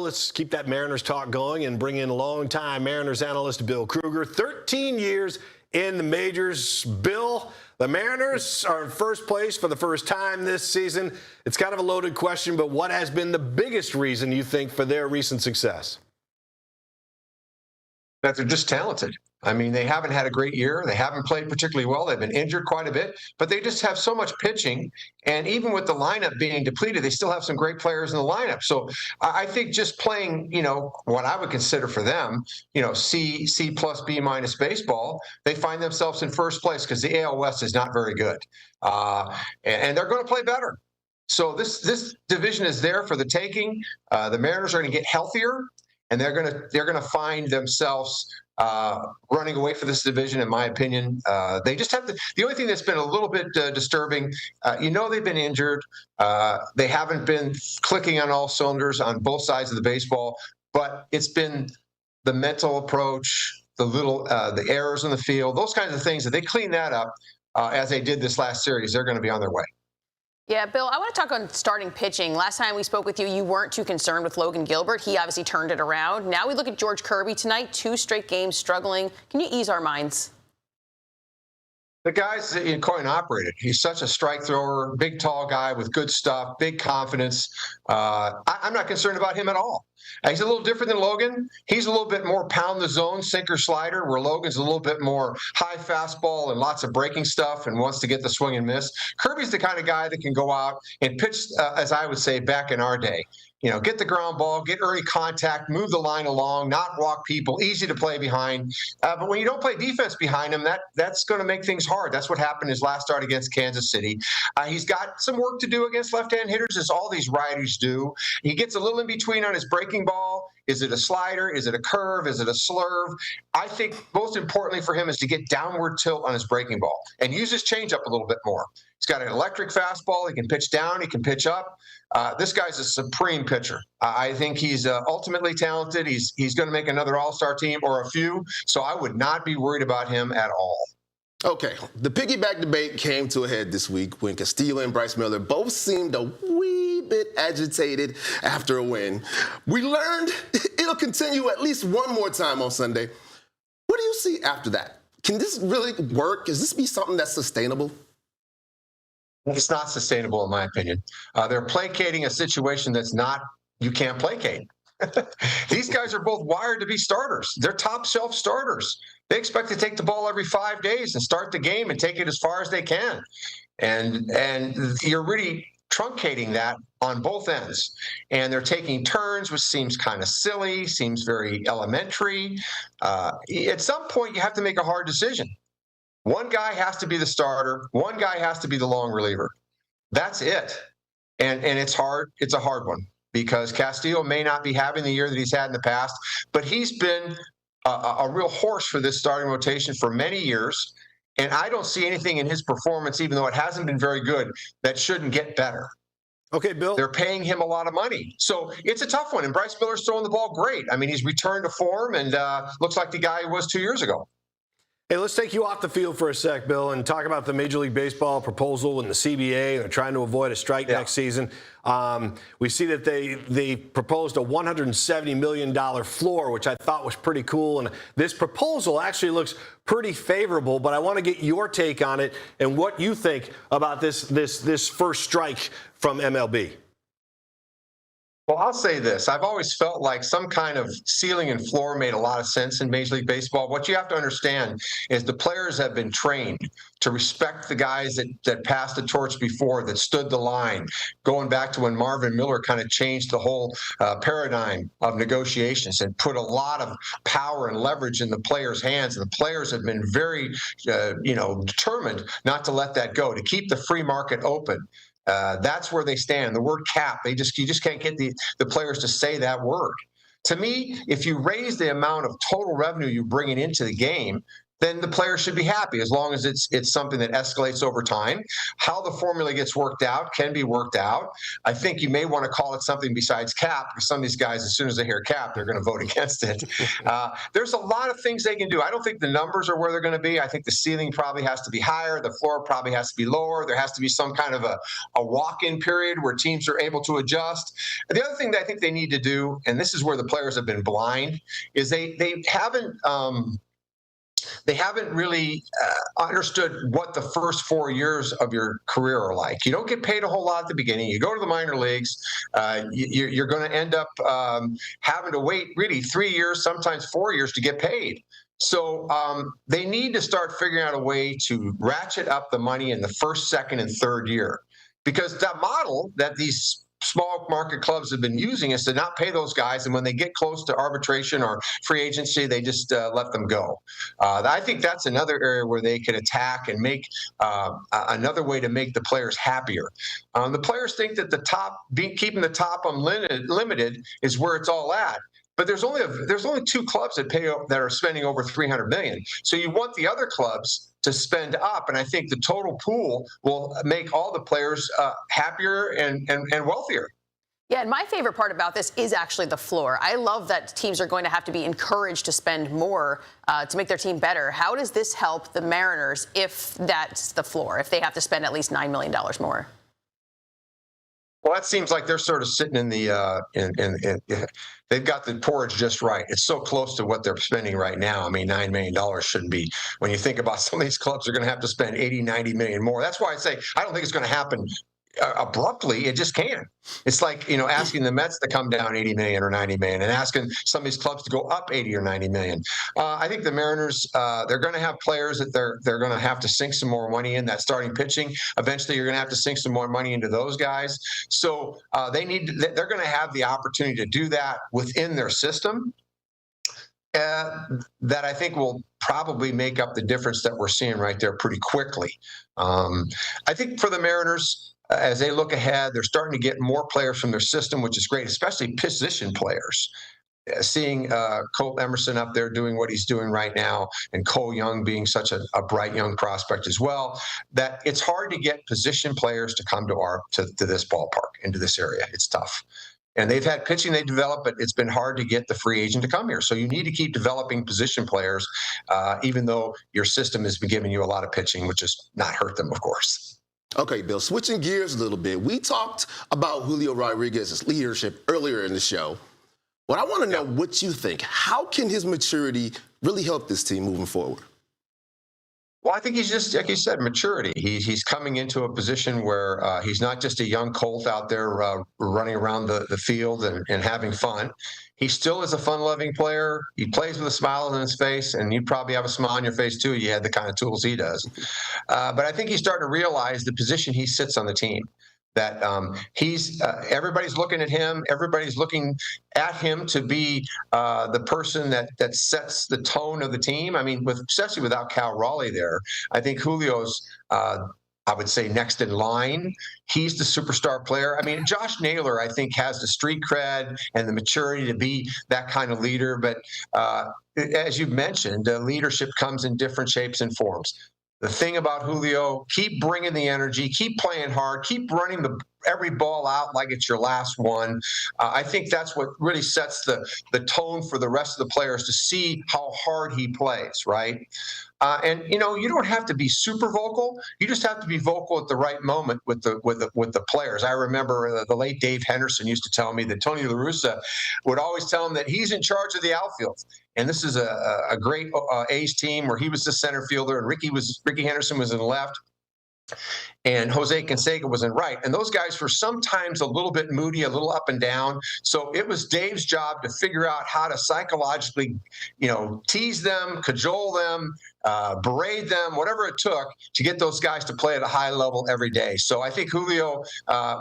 Let's keep that Mariners talk going and bring in longtime Mariners analyst Bill Kreuger. 13 years in the majors. Bill, the Mariners are in first place for the first time this season. It's kind of a loaded question, but what has been the biggest reason you think for their recent success? That they're just talented. I mean, they haven't had a great year. They haven't played particularly well. They've been injured quite a bit, but they just have so much pitching. And even with the lineup being depleted, they still have some great players in the lineup. So I think just playing, what I would consider for them, C plus B minus baseball, they find themselves in first place because the AL West is not very good. And they're going to play better. So this division is there for the taking. The Mariners are going to get healthier, and they're going to find themselves running away for this division, in my opinion. They just have the only thing that's been a little bit disturbing. They've been injured. They haven't been clicking on all cylinders on both sides of the baseball, but it's been the mental approach, the errors in the field, those kinds of things. If they clean that up as they did this last series, they're going to be on their way. Yeah, Bill, I want to talk on starting pitching. Last time we spoke with you, you weren't too concerned with Logan Gilbert. He obviously turned it around. Now we look at George Kirby tonight, 2 straight games struggling. Can you ease our minds? The guy's coin operated. He's such a strike thrower, big, tall guy with good stuff, big confidence. I'm not concerned about him at all. He's a little different than Logan. He's a little bit more pound the zone, sinker, slider, where Logan's a little bit more high fastball and lots of breaking stuff and wants to get the swing and miss. Kirby's the kind of guy that can go out and pitch, as I would say, back in our day. Get the ground ball, get early contact, move the line along, not walk people, easy to play behind. But when you don't play defense behind him, that's going to make things hard. That's what happened his last start against Kansas City. He's got some work to do against left-hand hitters, as all these righties do. He gets a little in between on his breaking ball. Is it a slider? Is it a curve? Is it a slurve? I think most importantly for him is to get downward tilt on his breaking ball and use his changeup a little bit more. He's got an electric fastball. He can pitch down. He can pitch up. This guy's a supreme pitcher. I think he's ultimately talented. He's going to make another all-star team or a few, so I would not be worried about him at all. Okay, the piggyback debate came to a head this week when Castillo and Bryce Miller both seemed a wee bit agitated after a win. We learned it'll continue at least one more time on Sunday. What do you see after that? Can this really work? Is this be something that's sustainable? It's not sustainable, in my opinion. They're placating a situation that's not, you can't placate. These guys are both wired to be starters. They're top shelf starters. They expect to take the ball every 5 days and start the game and take it as far as they can. And you're really truncating that on both ends. And they're taking turns, which seems kind of silly, seems very elementary. At some point, you have to make a hard decision. One guy has to be the starter. One guy has to be the long reliever. That's it. And it's hard. It's a hard one because Castillo may not be having the year that he's had in the past, but he's been a real horse for this starting rotation for many years. And I don't see anything in his performance, even though it hasn't been very good, that shouldn't get better. Okay, Bill. They're paying him a lot of money. So it's a tough one. And Bryce Miller's throwing the ball great. I mean, he's returned to form and looks like the guy he was 2 years ago. Hey, let's take you off the field for a sec, Bill, and talk about the Major League Baseball proposal and the CBA. They're trying to avoid a strike next season. We see that they proposed a $170 million floor, which I thought was pretty cool. And this proposal actually looks pretty favorable, but I want to get your take on it and what you think about this first strike from MLB. Well, I'll say this. I've always felt like some kind of ceiling and floor made a lot of sense in Major League Baseball. What you have to understand is the players have been trained to respect the guys that passed the torch before, that stood the line, going back to when Marvin Miller kind of changed the whole paradigm of negotiations and put a lot of power and leverage in the players' hands. And the players have been very, determined not to let that go, to keep the free market open. That's where they stand. The word cap, you just can't get the players to say that word. To me, if you raise the amount of total revenue you're bringing into the game, then the player should be happy as long as it's something that escalates over time. How the formula gets worked out can be worked out. I think you may want to call it something besides cap, because some of these guys, as soon as they hear cap, they're going to vote against it. There's a lot of things they can do. I don't think the numbers are where they're going to be. I think the ceiling probably has to be higher. The floor probably has to be lower. There has to be some kind of a walk-in period where teams are able to adjust. The other thing that I think they need to do, and this is where the players have been blind, is they haven't really understood what the first 4 years of your career are like. You don't get paid a whole lot at the beginning. You go to the minor leagues, you're going to end up having to wait really 3 years, sometimes 4 years to get paid. So they need to start figuring out a way to ratchet up the money in the first, second, and third year. Because that model that these small market clubs have been using is to not pay those guys, and when they get close to arbitration or free agency, they just let them go. I think that's another area where they could attack and make another way to make the players happier. The players think that keeping the top limited is where it's all at. But there's only 2 clubs that are spending over $300 million. So you want the other clubs to spend up, and I think the total pool will make all the players happier and wealthier. Yeah, and my favorite part about this is actually the floor. I love that teams are going to have to be encouraged to spend more to make their team better. How does this help the Mariners if that's the floor, if they have to spend at least $9 million more? Well, that seems like they're sort of sitting in the they've got the porridge just right. It's so close to what they're spending right now. I mean, $9 million shouldn't be. When you think about some of these clubs are going to have to spend 80, 90 million more. That's why I say I don't think it's going to happen abruptly. It just can't. It's like, asking the Mets to come down 80 million or 90 million and asking some of these clubs to go up 80 or 90 million. I think the Mariners, they're going to have players that they're going to have to sink some more money in. That starting pitching, eventually you're going to have to sink some more money into those guys. So they're going to have the opportunity to do that within their system. That I think will probably make up the difference that we're seeing right there pretty quickly. I think for the Mariners, as they look ahead, they're starting to get more players from their system, which is great, especially position players. Seeing Cole Emerson up there doing what he's doing right now, and Cole Young being such a bright young prospect as well, that it's hard to get position players to come to this ballpark, into this area. It's tough. And they've had pitching they developed, but it's been hard to get the free agent to come here. So you need to keep developing position players, even though your system has been giving you a lot of pitching, which has not hurt them, of course. Okay, Bill, switching gears a little bit. We talked about Julio Rodriguez's leadership earlier in the show. But I want to know what you think. How can his maturity really help this team moving forward? Well, I think he's just, like you said, maturity. He's coming into a position where he's not just a young colt out there running around the field and having fun. He still is a fun-loving player. He plays with a smile on his face, and you probably have a smile on your face too. You had the kind of tools he does. But I think he's starting to realize the position he sits on the team. That everybody's looking at him. Everybody's looking at him to be the person that sets the tone of the team. I mean, especially without Cal Raleigh there, I think Julio's, I would say, next in line. He's the superstar player. I mean, Josh Naylor, I think, has the street cred and the maturity to be that kind of leader. But as you mentioned, leadership comes in different shapes and forms. The thing about Julio, keep bringing the energy, keep playing hard, keep running every ball out like it's your last one. I think that's what really sets the tone for the rest of the players to see how hard he plays, right? And you don't have to be super vocal. You just have to be vocal at the right moment with the players. I remember the late Dave Henderson used to tell me that Tony La Russa would always tell him that he's in charge of the outfield. And this is a great A's team where he was the center fielder and Ricky Henderson was in left. And Jose Canseco was in right. And those guys were sometimes a little bit moody, a little up and down. So it was Dave's job to figure out how to psychologically, tease them, cajole them, berate them, whatever it took to get those guys to play at a high level every day. So I think Julio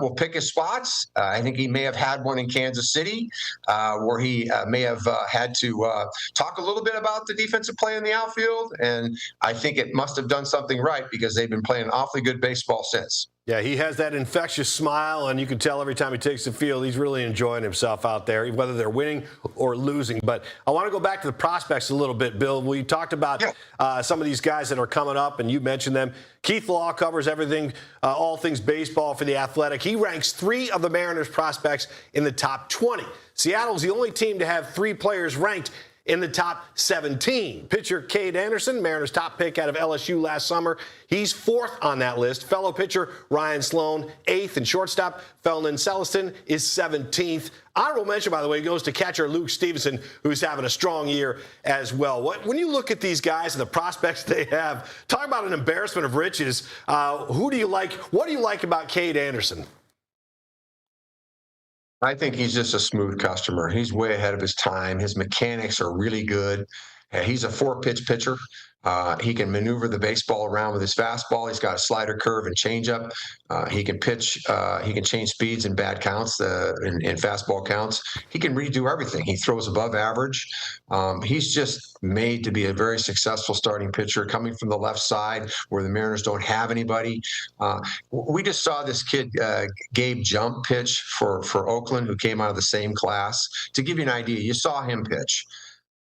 will pick his spots. I think he may have had one in Kansas City where he may have had to talk a little bit about the defensive play in the outfield. And I think it must have done something right because they've been playing awfully good baseball since. Yeah, he has that infectious smile, and you can tell every time he takes the field, he's really enjoying himself out there, whether they're winning or losing. But I want to go back to the prospects a little bit, Bill. We talked about some of these guys that are coming up, and you mentioned them. Keith Law covers everything, all things baseball for The Athletic. He ranks 3 of the Mariners prospects in the top 20. Seattle's the only team to have 3 players ranked in the top 17. Pitcher Cade Anderson, Mariners' top pick out of LSU last summer. He's 4th on that list. Fellow pitcher Ryan Sloan, 8th. And shortstop Felton Celestin is 17th. Honorable mention, by the way, goes to catcher Luke Stevenson, who's having a strong year as well. When you look at these guys and the prospects they have, talk about an embarrassment of riches. Who do you like? What do you like about Cade Anderson? I think he's just a smooth customer. He's way ahead of his time. His mechanics are really good. He's a 4-pitch pitcher. He can maneuver the baseball around with his fastball. He's got a slider, curve, and changeup. He can pitch. He can change speeds in bad counts, in fastball counts. He can really do everything. He throws above average. He's just made to be a very successful starting pitcher, coming from the left side where the Mariners don't have anybody. We just saw this kid, Gabe Jump, pitch for Oakland, who came out of the same class. To give you an idea, you saw him pitch.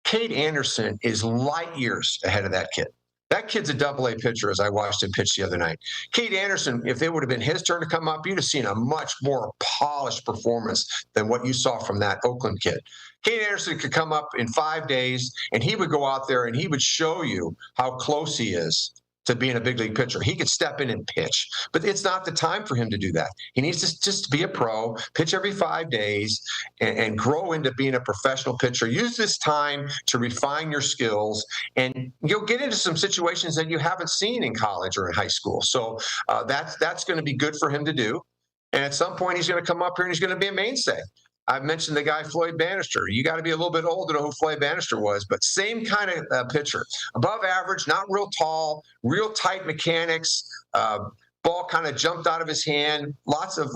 Cade Anderson is light years ahead of that kid. That kid's a double-A pitcher, as I watched him pitch the other night. Cade Anderson, if it would have been his turn to come up, you'd have seen a much more polished performance than what you saw from that Oakland kid. Cade Anderson could come up in 5 days, and he would go out there and he would show you how close he is to being a big league pitcher. He could step in and pitch, but it's not the time for him to do that. He needs to just be a pro, pitch every 5 days, and grow into being a professional pitcher. Use this time to refine your skills, and you'll get into some situations that you haven't seen in college or in high school. So that's going to be good for him to do. And at some point, he's going to come up here and he's going to be a mainstay. I've mentioned the guy Floyd Bannister. You got to be a little bit old to know who Floyd Bannister was, but same kind of pitcher. Above average, not real tall, real tight mechanics. Ball kind of jumped out of his hand. Lots of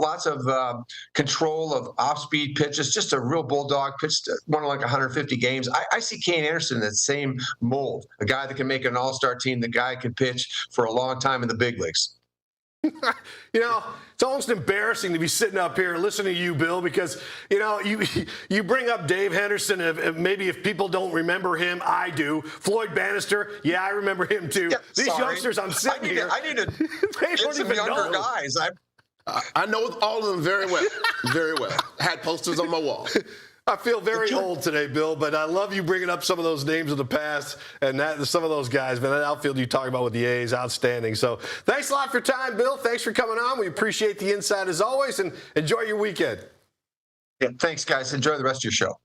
control of off-speed pitches. Just a real bulldog. Pitched one of like 150 games. I see Cade Anderson in that same mold. A guy that can make an all-star team. The guy can pitch for a long time in the big leagues. You know, it's almost embarrassing to be sitting up here listening to you, Bill, because, you know, you bring up Dave Henderson. Maybe if people don't remember him, I do. Floyd Bannister, yeah, I remember him too. Yeah, these youngsters, I'm sitting here. I need to get some younger guys. I know all of them very well, very well. I had posters on my wall. I feel very old today, Bill, but I love you bringing up some of those names of the past and some of those guys. Man, that outfield you talk about with the A's, outstanding. So thanks a lot for your time, Bill. Thanks for coming on. We appreciate the insight as always, and enjoy your weekend. Yeah, thanks, guys. Enjoy the rest of your show.